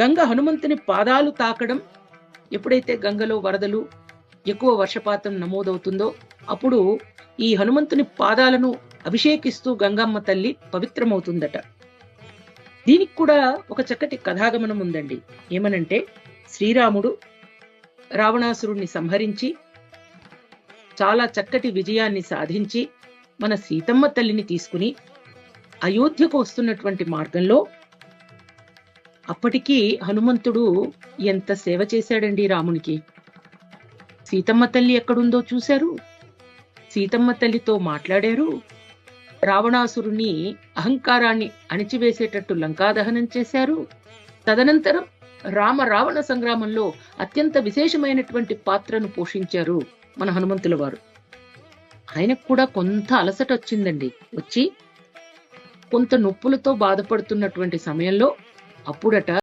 గంగ హనుమంతుని పాదాలు తాకడం, ఎప్పుడైతే గంగలో వరదలు, ఎక్కువ వర్షపాతం నమోదవుతుందో అప్పుడు ఈ హనుమంతుని పాదాలను అభిషేకిస్తూ గంగమ్మ తల్లి పవిత్రమవుతుందట. దీనికి కూడా ఒక చక్కటి కథాగమనం ఉందండి. ఏమనంటే, శ్రీరాముడు రావణాసురుణ్ణి సంహరించి చాలా చక్కటి విజయాన్ని సాధించి మన సీతమ్మ తల్లిని తీసుకుని అయోధ్యకు వస్తున్నటువంటి మార్గంలో అప్పటికీ హనుమంతుడు ఎంత సేవ చేశాడండి రామునికి. సీతమ్మ తల్లి ఎక్కడుందో చూశారు, సీతమ్మ తల్లితో మాట్లాడారు, రావణాసురుని అహంకారాన్ని అణిచివేసేటట్టు లంకాదహనం చేశారు. తదనంతరం రావణ సంగ్రామంలో అత్యంత విశేషమైనటువంటి పాత్రను పోషించారు మన హనుమంతుల వారు. ఆయనకు కూడా కొంత అలసట వచ్చిందండి. వచ్చి కొంత నొప్పులతో బాధపడుతున్నటువంటి సమయంలో అప్పుడట